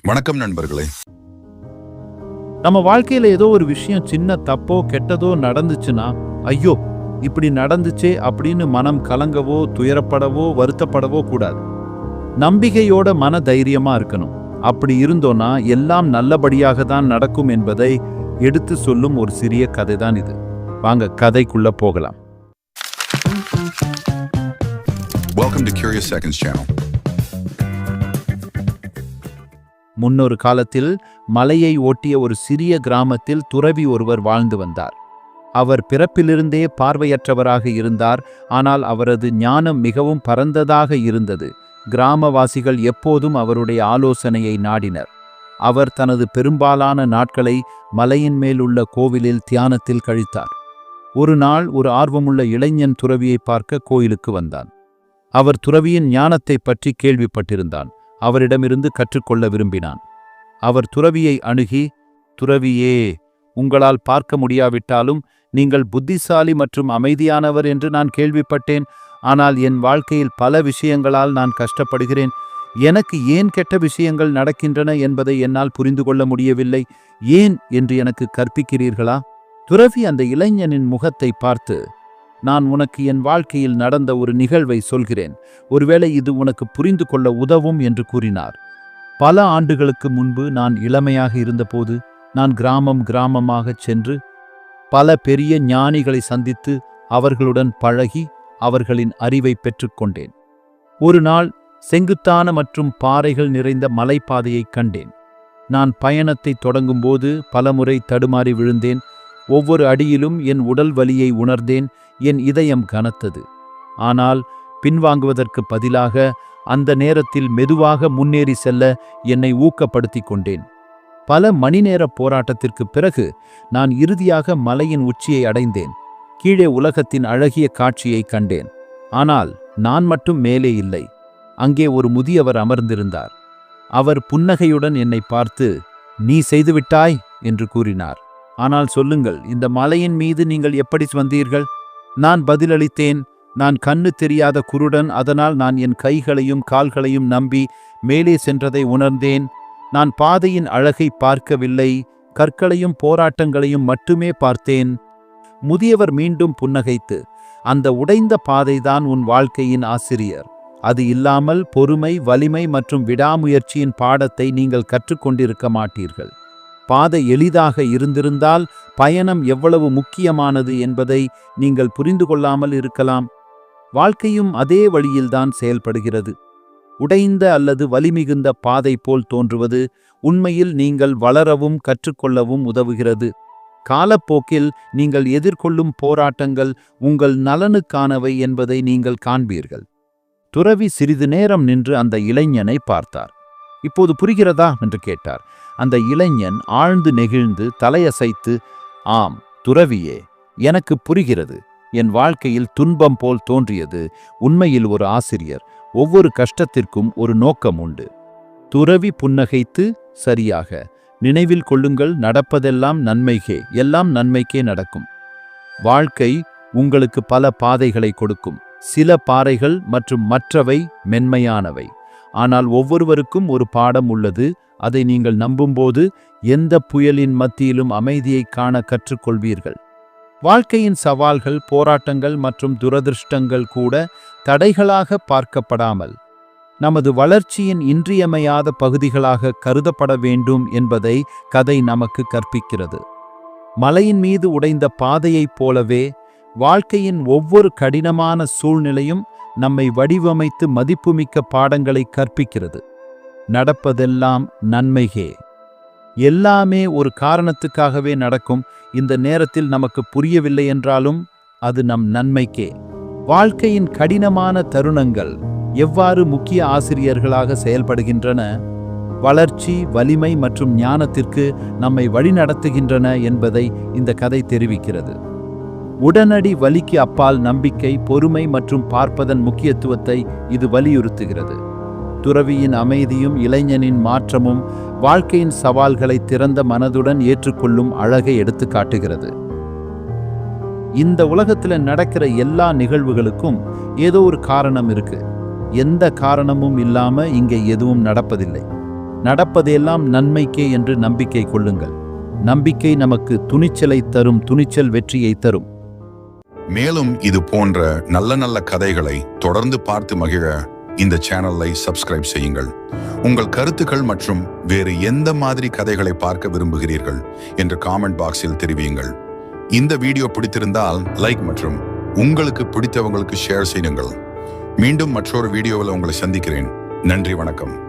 வணக்கம் நண்பர்களே. நம்ம வாழ்க்கையில ஏதோ ஒரு விஷயம் சின்ன தப்போ கெட்டதோ நடந்துச்சுன்னா, ஐயோ இப்படி நடந்துச்சே அப்படின்னு மனம் கலங்கவோ துயரப்படவோ வருத்தப்படவோ கூடாது. நம்பிக்கையோட மன தைரியமா இருக்கணும். அப்படி இருந்தோன்னா எல்லாம் நல்லபடியாக தான் நடக்கும் என்பதை எடுத்து சொல்லும் ஒரு சிறிய கதை தான் இது. வாங்க கதைக்குள்ள போகலாம். Welcome to Curious Seconds channel. முன்னொரு காலத்தில் மலையை ஒட்டிய ஒரு சிறிய கிராமத்தில் துறவி ஒருவர் வாழ்ந்து வந்தார். அவர் பிறப்பிலிருந்தே பார்வையற்றவராக இருந்தார். ஆனால் அவரது ஞானம் மிகவும் பரந்ததாக இருந்தது. கிராமவாசிகள் எப்போதும் அவருடைய ஆலோசனையை நாடினர். அவர் தனது பெரும்பாலான நாட்களை மலையின் மேல் உள்ள கோவிலில் தியானத்தில் கழித்தார். ஒரு நாள் ஒரு ஆர்வமுள்ள இளைஞன் துறவியை பார்க்க கோயிலுக்கு வந்தான். அவர் துறவியின் ஞானத்தை பற்றி கேள்விப்பட்டிருந்தான். அவரிடமிருந்து கற்றுக்கொள்ள விரும்பினான். அவர் துறவியை அணுகி, துறவியே, உங்களால் பார்க்க முடியாவிட்டாலும் நீங்கள் புத்திசாலி மற்றும் அமைதியானவர் என்று நான் கேள்விப்பட்டேன். ஆனால் என் வாழ்க்கையில் பல விஷயங்களால் நான் கஷ்டப்படுகிறேன். எனக்கு ஏன் கெட்ட விஷயங்கள் நடக்கின்றன என்பதை என்னால் புரிந்து கொள்ள முடியவில்லை. ஏன் என்று எனக்கு கற்பிக்கிறீர்களா? துறவி அந்த இளைஞனின் முகத்தை பார்த்து, நான் உனக்கு என் வாழ்க்கையில் நடந்த ஒரு நிகழ்வை சொல்கிறேன். ஒருவேளை இது உனக்கு புரிந்து கொள்ள உதவும் என்று கூறினார். பல ஆண்டுகளுக்கு முன்பு நான் இளமையாக இருந்தபோது நான் கிராமமாகச் சென்று பல பெரிய ஞானிகளை சந்தித்து அவர்களுடன் பழகி அவர்களின் அறிவை பெற்றுக்கொண்டேன். ஒரு நாள் செங்குத்தான மற்றும் பாறைகள் நிறைந்த மலைப்பாதையை கண்டேன். நான் பயணத்தை தொடங்கும்போது பலமுறை தடுமாறி விழுந்தேன். ஒவ்வொரு அடியிலும் என் உடல் வலியை உணர்ந்தேன். என் இதயம் கனத்தது. ஆனால் பின்வாங்குவதற்கு பதிலாக அந்த நேரத்தில் மெதுவாக முன்னேறி செல்ல என்னை ஊக்கப்படுத்தி கொண்டேன். பல மணி நேர போராட்டத்திற்கு பிறகு நான் இறுதியாக மலையின் உச்சியை அடைந்தேன். கீழே உலகத்தின் அழகிய காட்சியை கண்டேன். ஆனால் நான் மட்டும் மேலே இல்லை. அங்கே ஒரு முதியவர் அமர்ந்திருந்தார். அவர் புன்னகையுடன் என்னை பார்த்து, நீ செய்துவிட்டாய் என்று கூறினார். ஆனால் சொல்லுங்கள், இந்த மலையின் மீது நீங்கள் எப்படி வந்தீர்கள்? நான் பதிலளித்தேன், நான் கண்ணு தெரியாத குருடன். அதனால் நான் என் கைகளையும் கால்களையும் நம்பி மேலே சென்றதை உணர்ந்தேன். நான் பாதையின் அழகை பார்க்கவில்லை, கற்களையும் போராட்டங்களையும் மட்டுமே பார்த்தேன். முதியவர் மீண்டும் புன்னகைத்து, அந்த உடைந்த பாதைதான் உன் வாழ்க்கையின் ஆசிரியர். அது இல்லாமல் பொறுமை, வலிமை மற்றும் விடாமுயற்சியின் பாடத்தை நீங்கள் கற்றுக்கொண்டிருக்க மாட்டீர்கள். பாதை எளிதாக இருந்திருந்தால் பயணம் எவ்வளவு முக்கியமானது என்பதை நீங்கள் புரிந்து கொள்ளாமல் இருக்கலாம். வாழ்க்கையும் அதே வழியில்தான் செயல்படுகிறது. உடைந்த அல்லது வலிமிகுந்த பாதை போல் தோன்றுவது உண்மையில் நீங்கள் வளரவும் கற்றுக்கொள்ளவும் உதவுகிறது. காலப்போக்கில் நீங்கள் எதிர்கொள்ளும் போராட்டங்கள் உங்கள் நலனுக்கானவை என்பதை நீங்கள் காண்பீர்கள். துறவி சிறிது நேரம் நின்று அந்த இளைஞனை பார்த்தார். இப்போது புரிகிறதா என்று கேட்டார். அந்த இளைஞன் ஆழ்ந்து நெகிழ்ந்து தலையசைத்து, ஆம் துறவியே, எனக்கு புரிகிறது. என் வாழ்க்கையில் துன்பம் போல் தோன்றியது உண்மையில் ஒரு ஆசிரியர். ஒவ்வொரு கஷ்டத்திற்கும் ஒரு நோக்கம் உண்டு. துறவி புன்னகைத்து, சரியாக, நினைவில் கொள்ளுங்கள், நடப்பதெல்லாம் நன்மைக்கே, எல்லாம் நன்மைக்கே நடக்கும். வாழ்க்கை உங்களுக்கு பல பாதைகளை கொடுக்கும். சில பாறைகள் மற்றும் மற்றவை மென்மையானவை. ஆனால் ஒவ்வொருவருக்கும் ஒரு பாடம் உள்ளது. அதை நீங்கள் நம்பும்போது எந்த புயலின் மத்தியிலும் அமைதியை காண கற்றுக்கொள்வீர்கள். வாழ்க்கையின் சவால்கள், போராட்டங்கள் மற்றும் துரதிர்ஷ்டங்கள் கூட தடைகளாக பார்க்கப்படாமல் நமது வளர்ச்சியின் இன்றியமையாத பகுதிகளாக கருதப்பட வேண்டும் என்பதை கதை நமக்கு கற்பிக்கிறது. மலையின் மீது உடைந்த பாதையைப் போலவே வாழ்க்கையின் ஒவ்வொரு கடினமான சூழ்நிலையும் நம்மை வடிவமைத்து மதிப்புமிக்க பாடங்களை கற்பிக்கிறது. நடப்பதெல்லாம் நன்மைக்கே. எல்லாமே ஒரு காரணத்துக்காகவே நடக்கும். இந்த நேரத்தில் நமக்கு புரியவில்லை என்றாலும் அது நம் நன்மைக்கே. வாழ்க்கையின் கடினமான தருணங்கள் எவ்வாறு முக்கிய ஆசிரியர்களாக செயல்படுகின்றன, வளர்ச்சி, வலிமை மற்றும் ஞானத்திற்கு நம்மை வழிநடத்துகின்றன என்பதை இந்த கதை தெரிவிக்கிறது. உடனடி வலிக்கு அப்பால் நம்பிக்கை, பொறுமை மற்றும் பார்ப்பதன் முக்கியத்துவத்தை இது வலியுறுத்துகிறது. துறவியின் அமைதியும் இளைஞனின் மாற்றமும் வாழ்க்கையின் சவால்களை திறந்த மனதுடன் ஏற்றுக்கொள்ளும் அழகை எடுத்து காட்டுகிறது. இந்த உலகத்தில் நடக்கிற எல்லா நிகழ்வுகளுக்கும் ஏதோ ஒரு காரணம் இருக்கு. எந்த காரணமும் இல்லாம இங்கே எதுவும் நடப்பதில்லை. நடப்பதெல்லாம் நன்மைக்கே என்று நம்பிக்கை கொள்ளுங்கள். நம்பிக்கை நமக்கு துணிச்சலை தரும், துணிச்சல் வெற்றியை தரும். மேலும் இது போன்ற நல்ல நல்ல கதைகளை தொடர்ந்து பார்த்து மகிழ இந்த சேனலை சப்ஸ்கிரைப் செய்யுங்கள். உங்கள் கருத்துக்கள் மற்றும் வேறு எந்த மாதிரி கதைகளை பார்க்க விரும்புகிறீர்கள் என்று காமெண்ட் பாக்ஸில் தெரிவியுங்கள். இந்த வீடியோ பிடித்திருந்தால் லைக் மற்றும் உங்களுக்கு பிடித்தவங்களுக்கு ஷேர் செய்யுங்கள். மீண்டும் மற்றொரு வீடியோவில் உங்களை சந்திக்கிறேன். நன்றி, வணக்கம்.